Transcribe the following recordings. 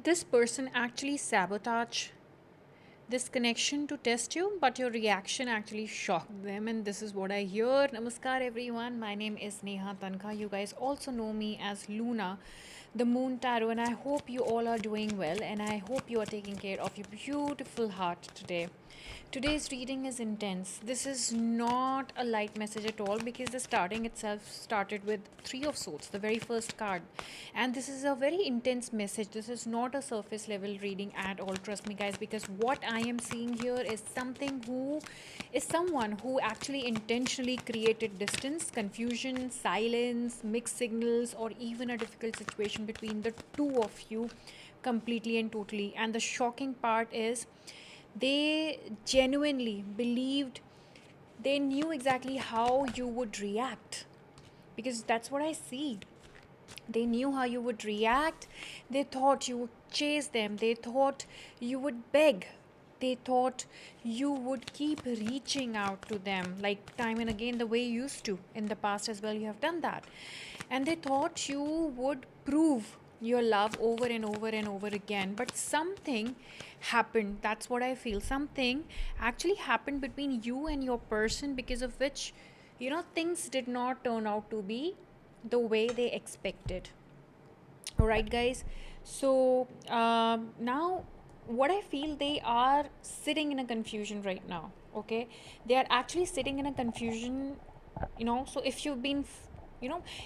This person actually sabotage this connection to test you, but your reaction actually shocked them, and this is what I hear. Namaskar, everyone. My name is Neha Tankha. You guys also know me as Luna, the Moon Tarot, and I hope you all are doing well, and I hope you are taking care of your beautiful heart today. Today's reading is intense. This is not a light message at all because the starting itself started with Three of Swords, the very first card. And this is a very intense message. This is not a surface level reading at all, trust me guys, because what I am seeing here is someone who actually intentionally created distance, confusion, silence, mixed signals, or even a difficult situation between the two of you completely and totally. And the shocking part is they genuinely believed they knew exactly how you would react, because that's what I see. They knew how you would react. They thought you would chase them. They thought you would beg. They thought you would keep reaching out to them like time and again, the way you used to in the past as well. You have done that. And they thought you would prove your love over and over and over again. But something happened. That's what I feel. Something actually happened between you and your person, because of which, things did not turn out to be the way they expected. All right, guys. So now, what I feel, they are sitting in a confusion right now. Okay, they are actually sitting in a confusion. So if you've been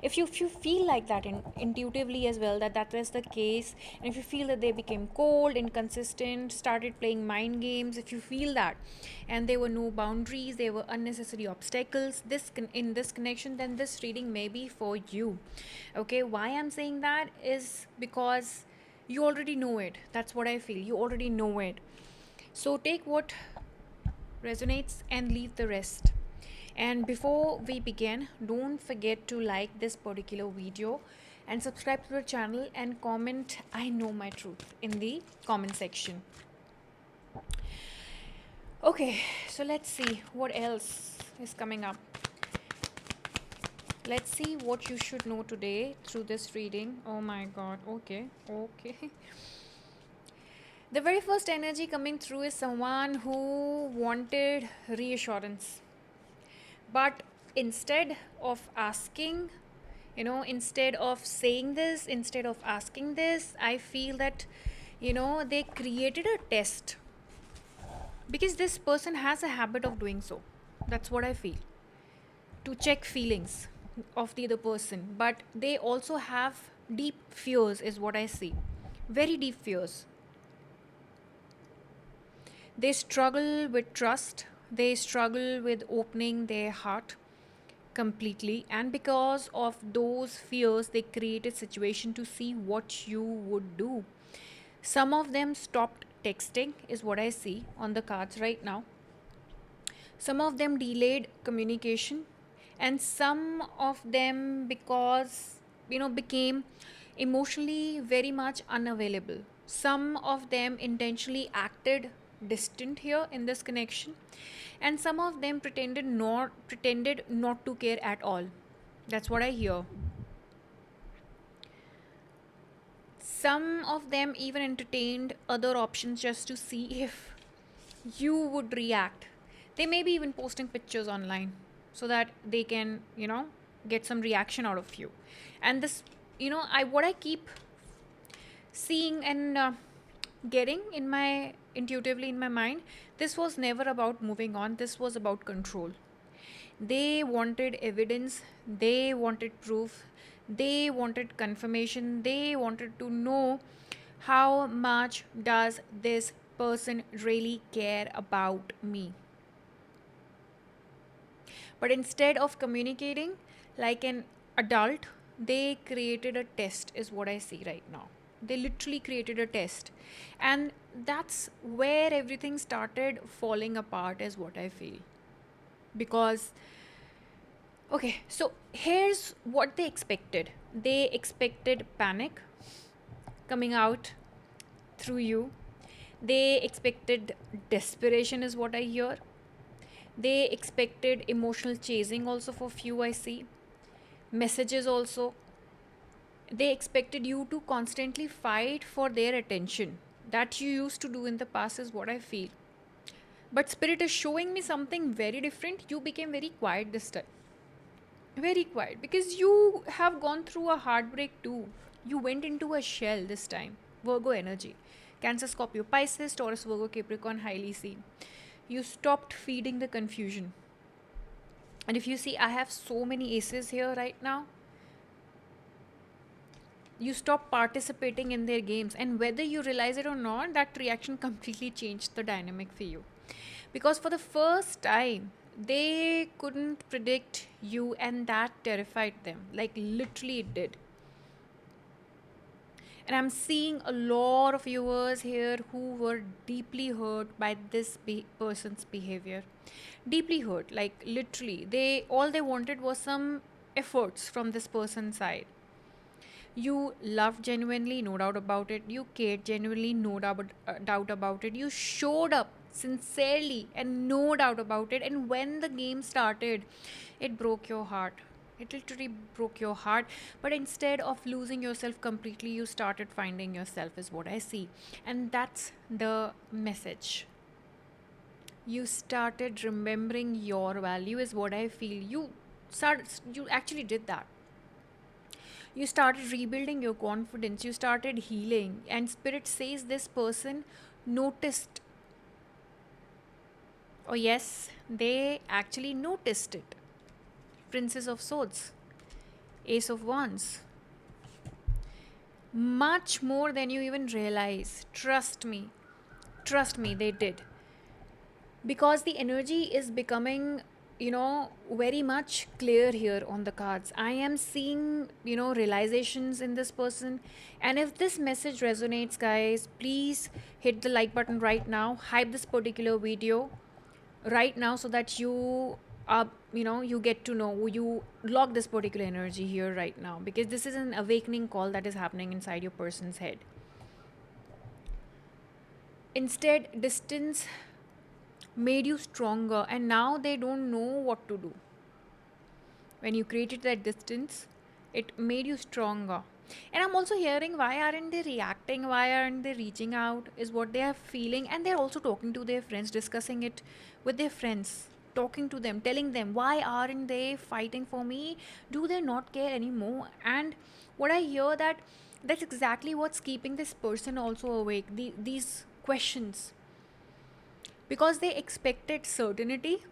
if you feel like that intuitively as well, that was the case, and if you feel that they became cold, inconsistent, started playing mind games, if you feel that, and there were no boundaries, there were unnecessary obstacles in this connection, then this reading may be for you. Okay, why I'm saying that is because you already know it. That's what I feel. You already know it. So take what resonates and leave the rest. And before we begin, don't forget to like this particular video and subscribe to the channel and comment "I know my truth" in the comment section. Okay, so let's see what else is coming up. Let's see what you should know today through this reading. Oh my god. Okay. The very first energy coming through is someone who wanted reassurance. But instead of asking, instead of saying this, instead of asking this, I feel that, they created a test, because this person has a habit of doing so. That's what I feel. To check feelings of the other person. But they also have deep fears, is what I see. Very deep fears. They struggle with trust, they struggle with opening their heart completely, and because of those fears they created situation to see what you would do. Some of them stopped texting, is what I see on the cards right now. Some of them delayed communication, and some of them, because became emotionally very much unavailable. Some of them intentionally acted distant here in this connection, and some of them pretended not to care at all. That's what I hear. Some of them even entertained other options just to see if you would react. They may be even posting pictures online so that they can, get some reaction out of you. And this, I what I keep seeing and getting in my intuitively in my mind, this was never about moving on. This was about control. They wanted evidence, they wanted proof, they wanted confirmation, they wanted to know how much does this person really care about me. But instead of communicating like an adult, they created a test, is what I see right now. They literally created a test. And that's where everything started falling apart, is what I feel. Because, okay, so here's what they expected. They expected panic coming out through you. They expected desperation, is what I hear. They expected emotional chasing also for few, I see. Messages also. They expected you to constantly fight for their attention that you used to do in the past, is what I feel. But spirit is showing me something very different. You became very quiet this time. Very quiet because you have gone through a heartbreak too. You went into a shell this time. Virgo energy. Cancer, Scorpio, Pisces, Taurus, Virgo, Capricorn, highly seen. You stopped feeding the confusion. And if you see, I have so many aces here right now. You stop participating in their games, and whether you realize it or not, that reaction completely changed the dynamic for you. Because for the first time, they couldn't predict you, and that terrified them. Like, literally, it did. And I'm seeing a lot of viewers here who were deeply hurt by this person's behavior. Deeply hurt, like literally. They wanted was some efforts from this person's side. You loved genuinely, no doubt about it. You cared genuinely, no doubt about it. You showed up sincerely, and no doubt about it. And when the game started, it broke your heart. It literally broke your heart. But instead of losing yourself completely, you started finding yourself, is what I see. And that's the message. You started remembering your value, is what I feel. You actually did that. You started rebuilding your confidence, you started healing, and spirit says this person noticed. Oh yes, they actually noticed it. Princess of Swords, Ace of Wands. Much more than you even realize. Trust me, they did. Because the energy is becoming, very much clear here on the cards. I am seeing, realizations in this person. And if this message resonates, guys, please hit the like button right now, hype this particular video right now, so that you get to know, you log this particular energy here right now, because this is an awakening call that is happening inside your person's head. Instead, distance made you stronger, and now they don't know what to do. When you created that distance, it made you stronger. And I'm also hearing, why aren't they reacting, why aren't they reaching out, is what they are feeling. And they're also talking to their friends, discussing it with their friends, talking to them, telling them, why aren't they fighting for me, do they not care anymore? And what I hear, that that's exactly what's keeping this person also awake, these questions. Because they expected certainty,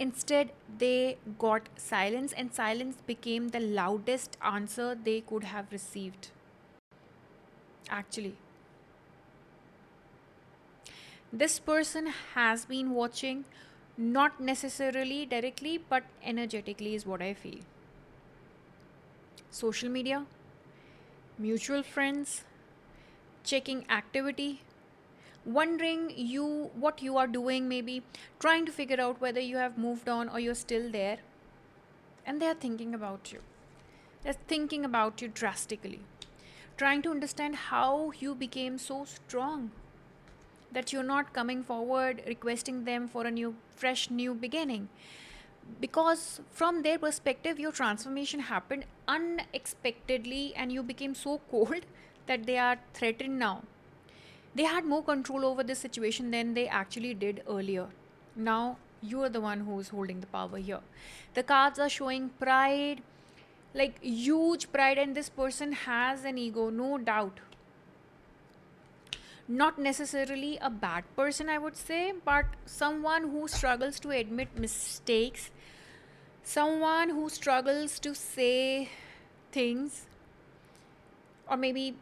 instead they got silence, and silence became the loudest answer they could have received. Actually, this person has been watching, not necessarily directly, but energetically, is what I feel. Social media, mutual friends, checking activity, wondering what you are doing, maybe trying to figure out whether you have moved on or you're still there. And they are thinking about you. They're thinking about you drastically, trying to understand how you became so strong, that you're not coming forward requesting them for a fresh new beginning. Because from their perspective, your transformation happened unexpectedly, and you became so cold that they are threatened now. They had more control over this situation than they actually did earlier. Now you are the one who's holding the power here. The cards are showing pride, like huge pride, and this person has an ego, no doubt. Not necessarily a bad person, I would say, but someone who struggles to admit mistakes, someone who struggles to say things, or maybe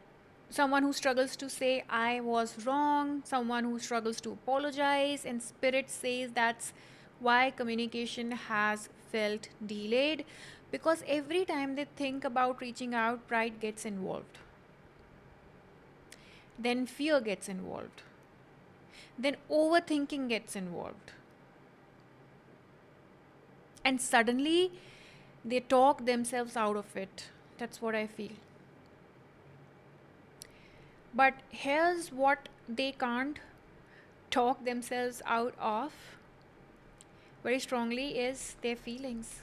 someone who struggles to say I was wrong, someone who struggles to apologize. And spirit says that's why communication has felt delayed, because every time they think about reaching out, pride gets involved, then fear gets involved, then overthinking gets involved, and suddenly they talk themselves out of it. That's what I feel. But here's what they can't talk themselves out of very strongly, is their feelings.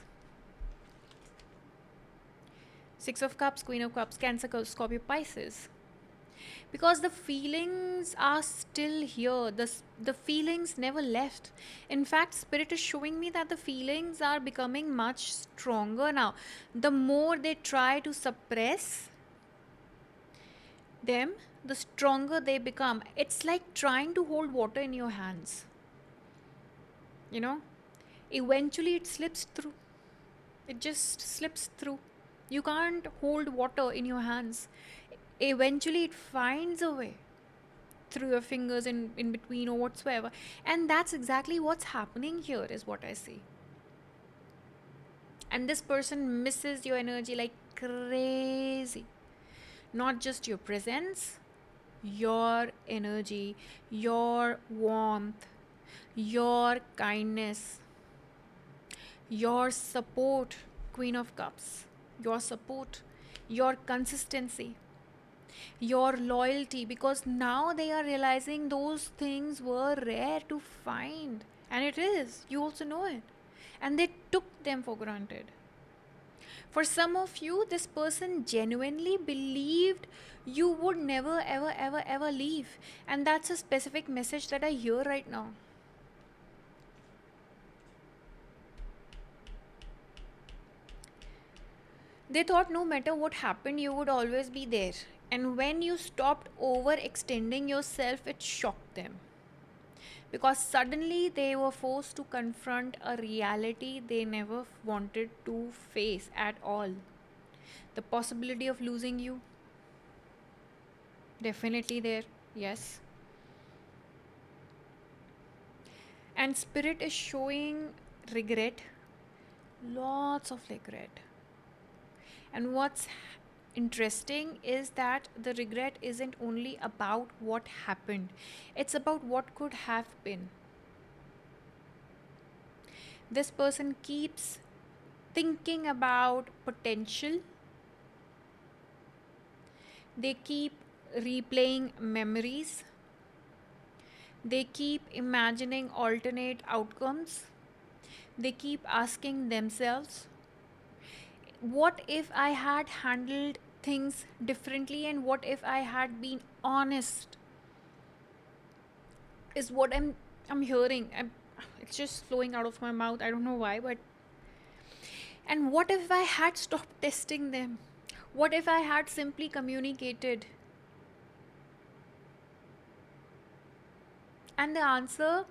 Six of Cups, Queen of Cups, Cancer, Scorpio, Pisces. Because the feelings are still here. The feelings never left. In fact, Spirit is showing me that the feelings are becoming much stronger now. The more they try to suppress them, the stronger they become. It's like trying to hold water in your hands. You know, eventually it slips through. It just slips through. You can't hold water in your hands. Eventually it finds a way through your fingers in between or whatsoever. And that's exactly what's happening here, is what I see. And this person misses your energy like crazy. Not just your presence, your energy, your warmth, your kindness, your support, Queen of Cups, your support, your consistency, your loyalty, because now they are realizing those things were rare to find. And it is, you also know it. And they took them for granted. For some of you, this person genuinely believed you would never, ever, ever, ever leave. And that's a specific message that I hear right now. They thought no matter what happened, you would always be there. And when you stopped overextending yourself, it shocked them. Because suddenly they were forced to confront a reality they never wanted to face at all. The possibility of losing you, definitely there, yes. And Spirit is showing regret, lots of regret. And what's interesting is that the regret isn't only about what happened, it's about what could have been. This person keeps thinking about potential, they keep replaying memories, they keep imagining alternate outcomes, they keep asking themselves, what if I had handled things differently, and what if I had been honest? Is what I'm hearing. It's just flowing out of my mouth. I don't know why, but and what if I had stopped testing them? What if I had simply communicated? And the answer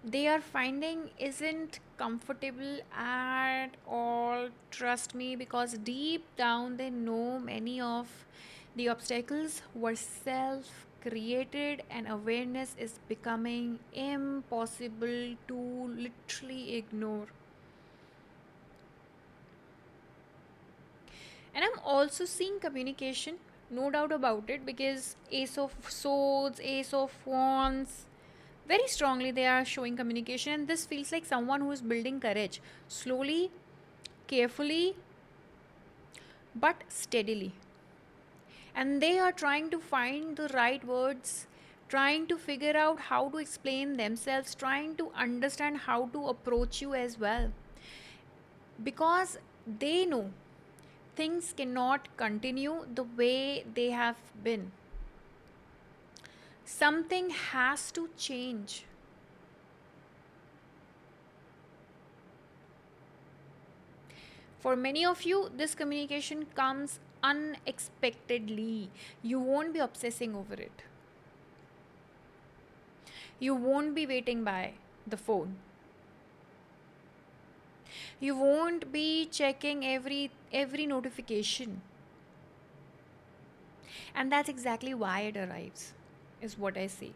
they are finding isn't comfortable at all, trust me, because deep down they know many of the obstacles were self created, and awareness is becoming impossible to literally ignore. And I'm also seeing communication, no doubt about it, because Ace of Swords, Ace of Wands, very strongly they are showing communication, and this feels like someone who is building courage slowly, carefully, but steadily. And they are trying to find the right words, trying to figure out how to explain themselves, trying to understand how to approach you as well, because they know things cannot continue the way they have been. Something has to change. For many of you, this communication comes unexpectedly. You won't be obsessing over it. You won't be waiting by the phone. You won't be checking every notification. And that's exactly why it arrives, is what I see.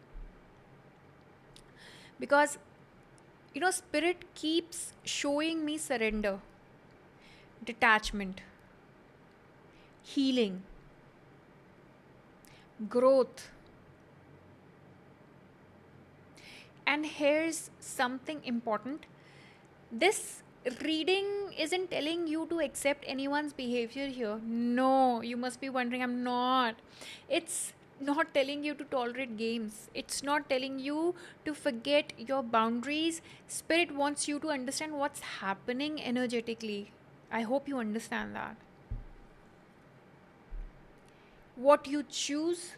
Because Spirit keeps showing me surrender, detachment, healing, growth. And here's something important, this reading isn't telling you to accept anyone's behavior here. No, you must be wondering, I'm not. It's not telling you to tolerate games, it's not telling you to forget your boundaries. Spirit wants you to understand what's happening energetically. I hope you understand that. What you choose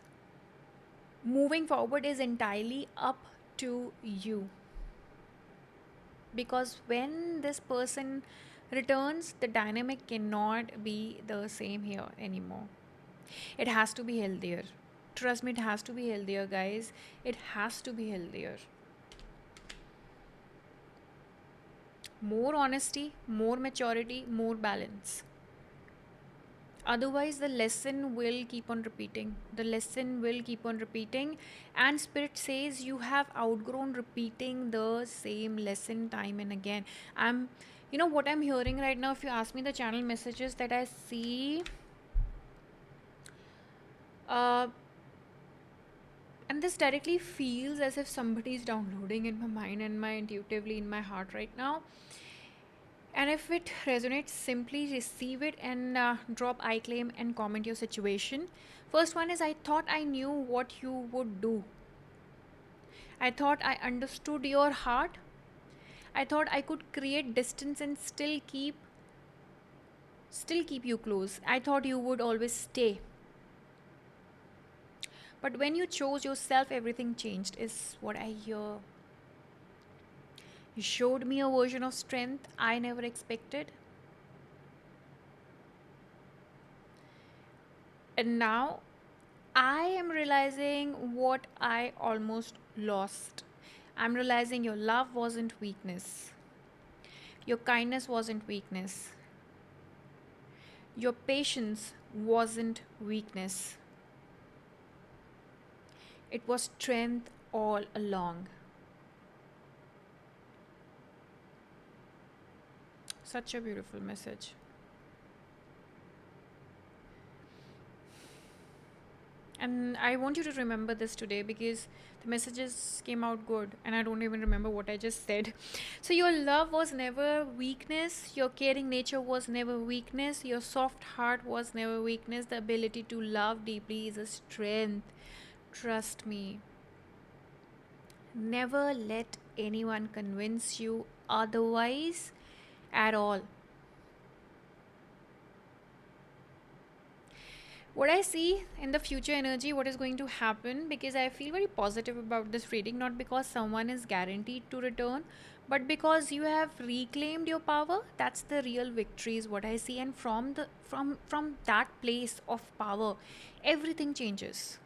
moving forward is entirely up to you. Because when this person returns, the dynamic cannot be the same here anymore. It has to be healthier. Trust me, it has to be healthier, guys. It has to be healthier. More honesty, more maturity, more balance. Otherwise, the lesson will keep on repeating. The lesson will keep on repeating. And Spirit says you have outgrown repeating the same lesson time and again. What I'm hearing right now, if you ask me the channel messages that I see, uh, and this directly feels as if somebody is downloading in my mind and my intuitively in my heart right now. And if it resonates, simply receive it and drop I claim and comment your situation. First one is, I thought I knew what you would do. I thought I understood your heart. I thought I could create distance and still keep you close. I thought you would always stay. But when you chose yourself, everything changed, is what I hear. You showed me a version of strength I never expected. And now I am realizing what I almost lost. I'm realizing your love wasn't weakness. Your kindness wasn't weakness. Your patience wasn't weakness. It was strength all along. Such a beautiful message. And I want you to remember this today because the messages came out good and I don't even remember what I just said. So, your love was never weakness, your caring nature was never weakness, your soft heart was never weakness. The ability to love deeply is a strength. Trust me. Never let anyone convince you otherwise at all. What I see in the future energy, what is going to happen, because I feel very positive about this reading, not because someone is guaranteed to return, but because you have reclaimed your power. That's the real victory, is what I see. And from that place of power, everything changes.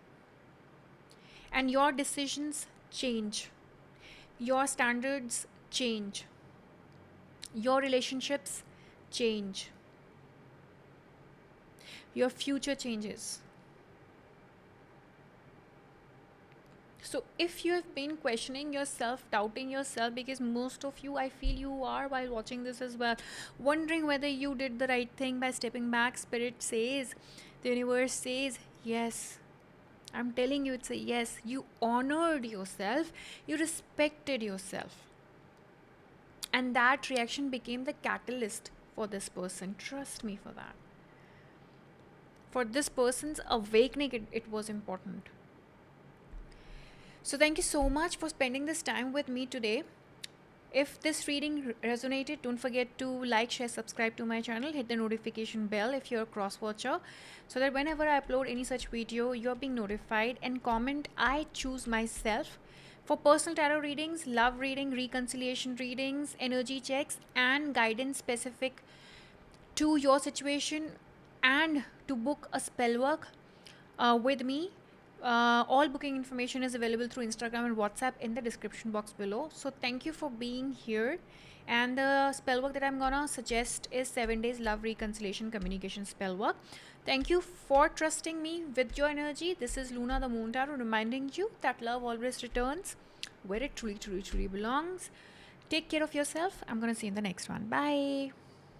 And your decisions change. Your standards change. Your relationships change. Your future changes. So, if you have been questioning yourself, doubting yourself, because most of you, I feel you are while watching this as well, wondering whether you did the right thing by stepping back, Spirit says, the universe says, yes. I'm telling you, it's a yes. You honored yourself, you respected yourself. And that reaction became the catalyst for this person. Trust me for that. For this person's awakening, it was important. So, thank you so much for spending this time with me today. If this reading resonated, don't forget to like, share, subscribe to my channel, hit the notification bell if you're a cross watcher, so that whenever I upload any such video, you're being notified. And comment, I choose myself, for personal tarot readings, love reading, reconciliation readings, energy checks, and guidance specific to your situation, and to book a spell work with me. All booking information is available through Instagram and WhatsApp in the description box below. So, thank you for being here. And the spell work that I'm gonna suggest is 7 days love reconciliation communication spell work. Thank you for trusting me with your energy. This is Luna the Moon Tarot, reminding you that love always returns where it truly, truly, truly belongs. Take care of yourself. I'm gonna see you in the next one. Bye.